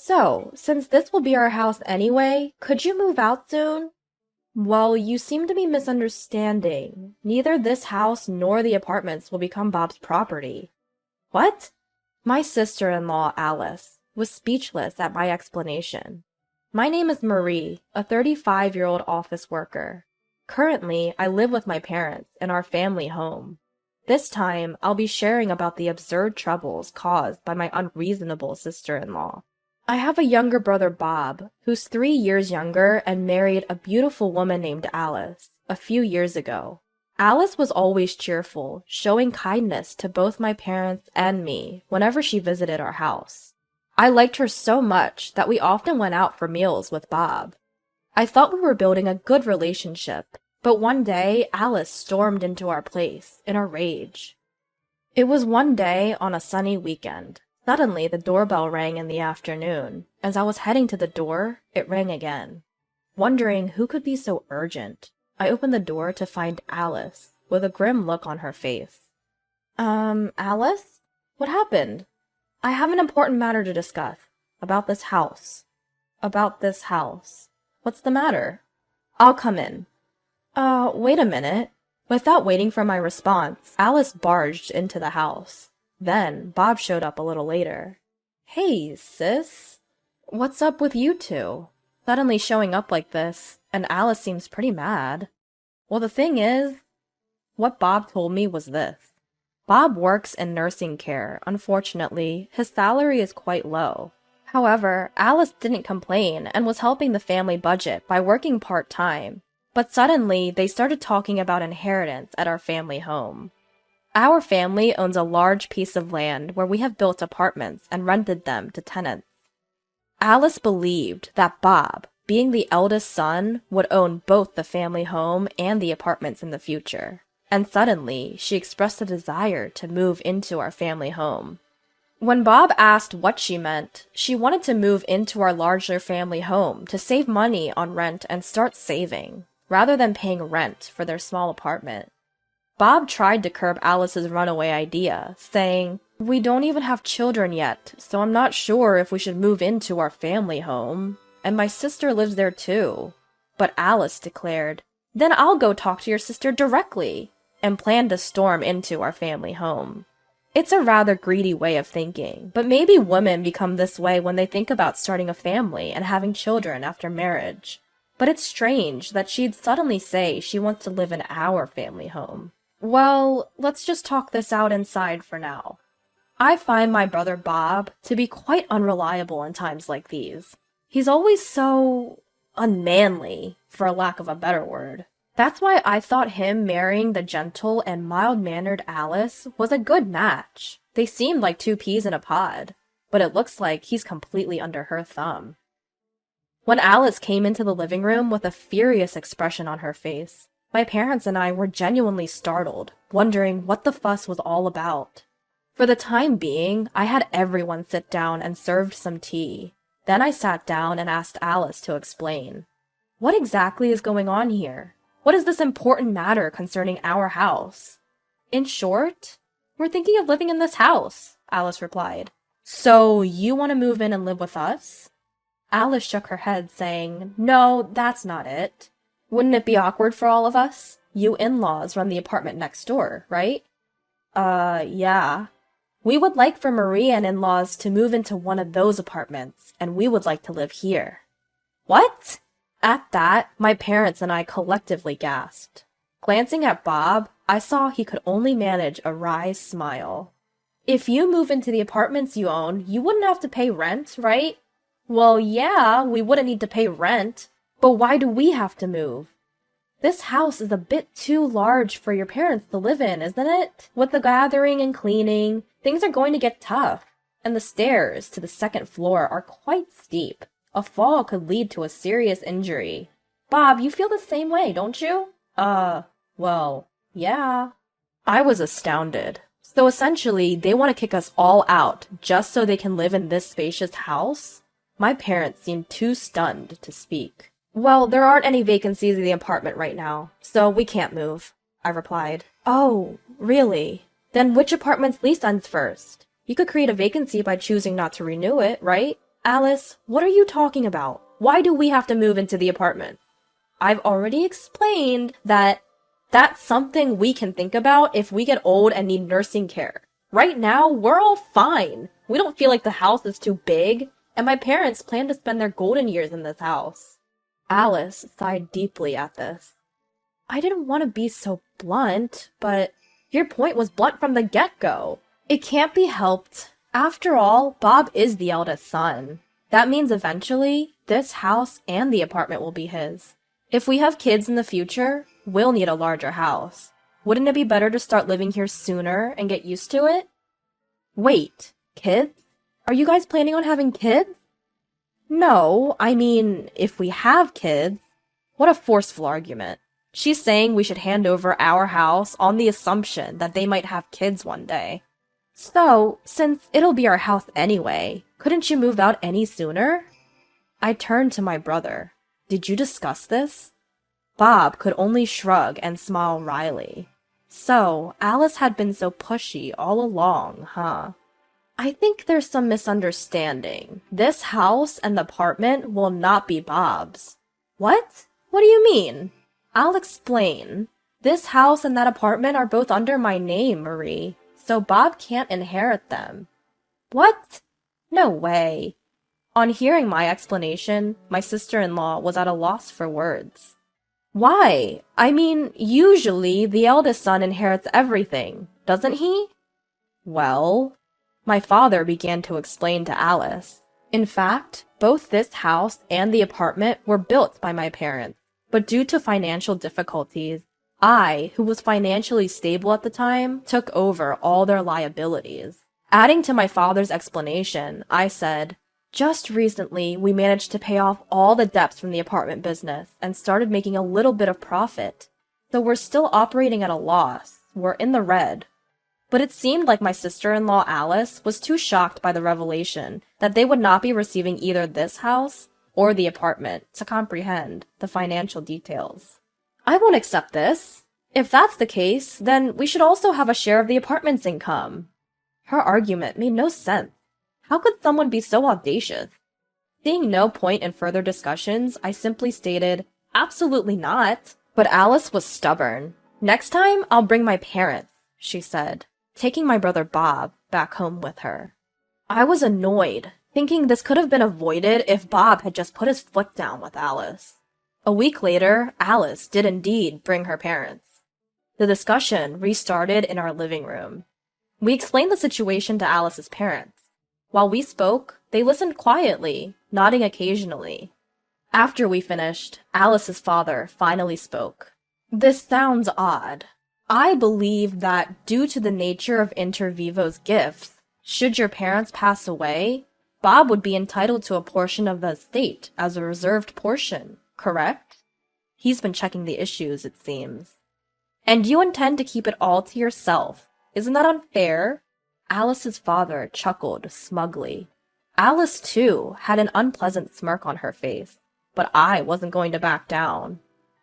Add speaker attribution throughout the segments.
Speaker 1: So, since this will be our house anyway, could you move out soon? Well, you seem to be misunderstanding. Neither this house nor the apartments will become Bob's property. What? My sister-in-law, Alice, was speechless at my explanation. My name is Marie, a 35-year-old office worker. Currently, I live with my parents in our family home. This time, I'll be sharing about the absurd troubles caused by my unreasonable sister-in-law. I have a younger brother, Bob, who's 3 years younger and married a beautiful woman named Alice a few years ago. Alice was always cheerful, showing kindness to both my parents and me whenever she visited our house. I liked her so much that we often went out for meals with Bob. I thought we were building a good relationship, but one day Alice stormed into our place in a rage. It was one day on a sunny weekend. Suddenly, the doorbell rang in the afternoon. As I was heading to the door, it rang again. Wondering who could be so urgent, I opened the door to find Alice, with a grim look on her face. Alice? What happened? I have an important matter to discuss. About this house. About this house. What's the matter? I'll come in. Wait a minute. Without waiting for my response, Alice barged into the house. Then, Bob showed up a little later. Hey, sis. What's up with you two? Suddenly showing up like this, and Alice seems pretty mad. Well, the thing is, what Bob told me was this. Bob works in nursing care. Unfortunately, his salary is quite low. However, Alice didn't complain and was helping the family budget by working part-time. But suddenly, they started talking about inheritance at our family home. Our family owns a large piece of land where we have built apartments and rented them to tenants. Alice believed that Bob, being the eldest son, would own both the family home and the apartments in the future. And suddenly, she expressed a desire to move into our family home. When Bob asked what she meant, she wanted to move into our larger family home to save money on rent and start saving, rather than paying rent for their small apartment. Bob tried to curb Alice's runaway idea, saying, "We don't even have children yet, so I'm not sure if we should move into our family home. And my sister lives there too." But Alice declared, "Then I'll go talk to your sister directly," and planned to storm into our family home. It's a rather greedy way of thinking, but maybe women become this way when they think about starting a family and having children after marriage. But it's strange that she'd suddenly say she wants to live in our family home. Well, let's just talk this out inside for now. I find my brother Bob to be quite unreliable in times like these. He's always so unmanly, for lack of a better word. That's why I thought him marrying the gentle and mild-mannered Alice was a good match. They seemed like two peas in a pod, but it looks like he's completely under her thumb. When Alice came into the living room with a furious expression on her face, my parents and I were genuinely startled, wondering what the fuss was all about. For the time being, I had everyone sit down and served some tea. Then I sat down and asked Alice to explain. What exactly is going on here? What is this important matter concerning our house? In short, we're thinking of living in this house, Alice replied. So you want to move in and live with us? Alice shook her head, saying, "No, that's not it. Wouldn't it be awkward for all of us? You in-laws run the apartment next door, right?" Yeah. We would like for Marie and in-laws to move into one of those apartments, and we would like to live here." What? At that, my parents and I collectively gasped. Glancing at Bob, I saw he could only manage a wry smile. "If you move into the apartments you own, you wouldn't have to pay rent, right?" "Well, yeah, we wouldn't need to pay rent. But why do we have to move? This house is a bit too large for your parents to live in, isn't it? With the gathering and cleaning, things are going to get tough. And the stairs to the second floor are quite steep. A fall could lead to a serious injury. Bob, you feel the same way, don't you?" Well, yeah. I was astounded. So essentially, they want to kick us all out just so they can live in this spacious house? My parents seemed too stunned to speak. "Well, there aren't any vacancies in the apartment right now, so we can't move," I replied. "Oh, really? Then which apartment's lease ends first? You could create a vacancy by choosing not to renew it, right?" Alice, what are you talking about? Why do we have to move into the apartment? I've already explained that that's something we can think about if we get old and need nursing care. Right now, we're all fine. We don't feel like the house is too big, and my parents plan to spend their golden years in this house. Alice sighed deeply at this. I didn't want to be so blunt, but your point was blunt from the get-go. It can't be helped. After all, Bob is the eldest son. That means eventually, this house and the apartment will be his. If we have kids in the future, we'll need a larger house. Wouldn't it be better to start living here sooner and get used to it? Wait, kids? Are you guys planning on having kids? No, I mean, if we have kids. What a forceful argument. She's saying we should hand over our house on the assumption that they might have kids one day. So, since it'll be our house anyway, couldn't you move out any sooner? I turned to my brother. Did you discuss this? Bob could only shrug and smile wryly. So, Alice had been so pushy all along, huh? I think there's some misunderstanding. This house and the apartment will not be Bob's. What? What do you mean? I'll explain. This house and that apartment are both under my name, Marie, so Bob can't inherit them. What? No way. On hearing my explanation, my sister-in-law was at a loss for words. Why? I mean, usually the eldest son inherits everything, doesn't he? Well, my father began to explain to Alice. In fact, both this house and the apartment were built by my parents, but due to financial difficulties, I, who was financially stable at the time, took over all their liabilities. Adding to my father's explanation, I said, just recently, we managed to pay off all the debts from the apartment business and started making a little bit of profit. Though we're still operating at a loss, we're in the red. But it seemed like my sister-in-law Alice was too shocked by the revelation that they would not be receiving either this house or the apartment to comprehend the financial details. I won't accept this. If that's the case, then we should also have a share of the apartment's income. Her argument made no sense. How could someone be so audacious? Seeing no point in further discussions, I simply stated, absolutely not. But Alice was stubborn. Next time, I'll bring my parents, she said, taking my brother Bob back home with her. I was annoyed, thinking this could have been avoided if Bob had just put his foot down with Alice. A week later, Alice did indeed bring her parents. The discussion restarted in our living room. We explained the situation to Alice's parents. While we spoke, they listened quietly, nodding occasionally. After we finished, Alice's father finally spoke. This sounds odd. I believe that due to the nature of Inter Vivo's gifts, should your parents pass away, Bob would be entitled to a portion of the estate as a reserved portion, correct? He's been checking the issues, it seems. And you intend to keep it all to yourself. Isn't that unfair? Alice's father chuckled smugly. Alice, too, had an unpleasant smirk on her face, but I wasn't going to back down.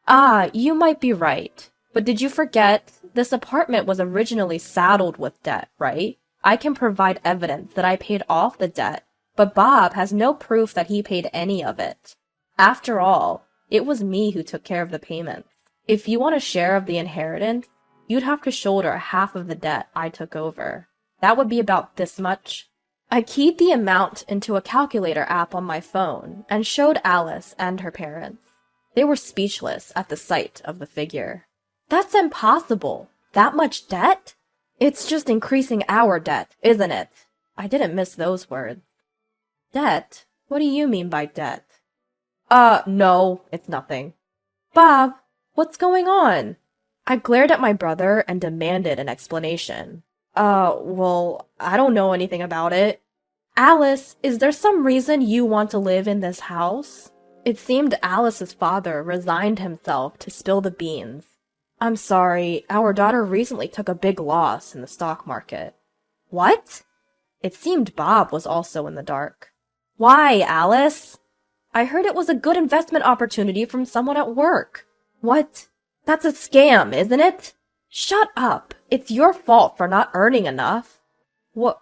Speaker 1: Ah, you might be right. But did you forget? This apartment was originally saddled with debt, right? I can provide evidence that I paid off the debt, but Bob has no proof that he paid any of it. After all, it was me who took care of the payments. If you want a share of the inheritance, you'd have to shoulder half of the debt I took over. That would be about this much. I keyed the amount into a calculator app on my phone and showed Alice and her parents. They were speechless at the sight of the figure. That's impossible. That much debt? It's just increasing our debt, isn't it? I didn't miss those words. Debt? What do you mean by debt? No, it's nothing. Bob, what's going on? I glared at my brother and demanded an explanation. Well, I don't know anything about it. Alice, is there some reason you want to live in this house? It seemed Alice's father resigned himself to spill the beans. I'm sorry, our daughter recently took a big loss in the stock market. What? It seemed Bob was also in the dark. Why, Alice? I heard it was a good investment opportunity from someone at work. What? That's a scam, isn't it? Shut up. It's your fault for not earning enough. What?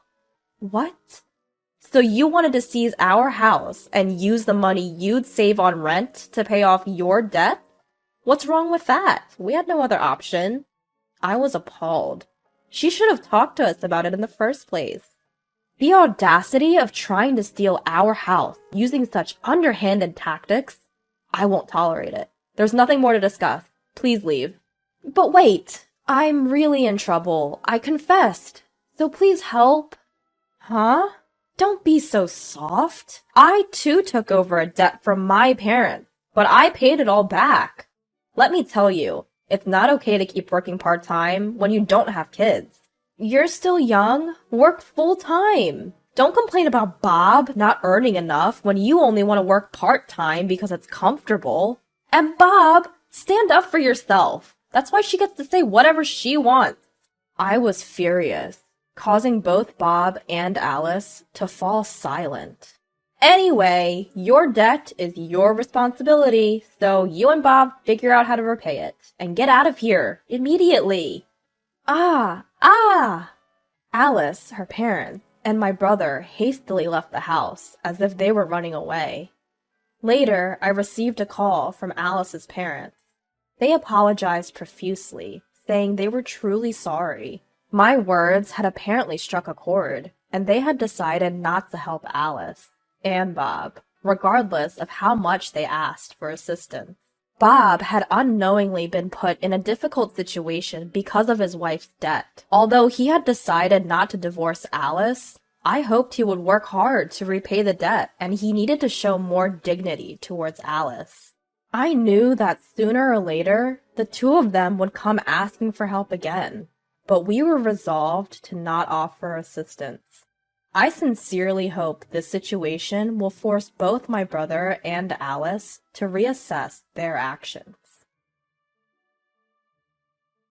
Speaker 1: So you wanted to seize our house and use the money you'd save on rent to pay off your debt? What's wrong with that? We had no other option. I was appalled. She should have talked to us about it in the first place. The audacity of trying to steal our house using such underhanded tactics. I won't tolerate it. There's nothing more to discuss. Please leave. But wait, I'm really in trouble. I confessed. So please help. Huh? Don't be so soft. I too took over a debt from my parents, but I paid it all back. Let me tell you, it's not okay to keep working part-time when you don't have kids. You're still young. Work full-time. Don't complain about Bob not earning enough when you only want to work part-time because it's comfortable. And Bob, stand up for yourself. That's why she gets to say whatever she wants. I was furious, causing both Bob and Alice to fall silent. Anyway, your debt is your responsibility, so you and Bob figure out how to repay it, and get out of here, immediately. Ah! Alice, her parents, and my brother hastily left the house, as if they were running away. Later, I received a call from Alice's parents. They apologized profusely, saying they were truly sorry. My words had apparently struck a chord, and they had decided not to help Alice and Bob, regardless of how much they asked for assistance. Bob had unknowingly been put in a difficult situation because of his wife's debt. Although he had decided not to divorce Alice, I hoped he would work hard to repay the debt, and he needed to show more dignity towards Alice. I knew that sooner or later, the two of them would come asking for help again, but we were resolved to not offer assistance. I sincerely hope this situation will force both my brother and Alice to reassess their actions.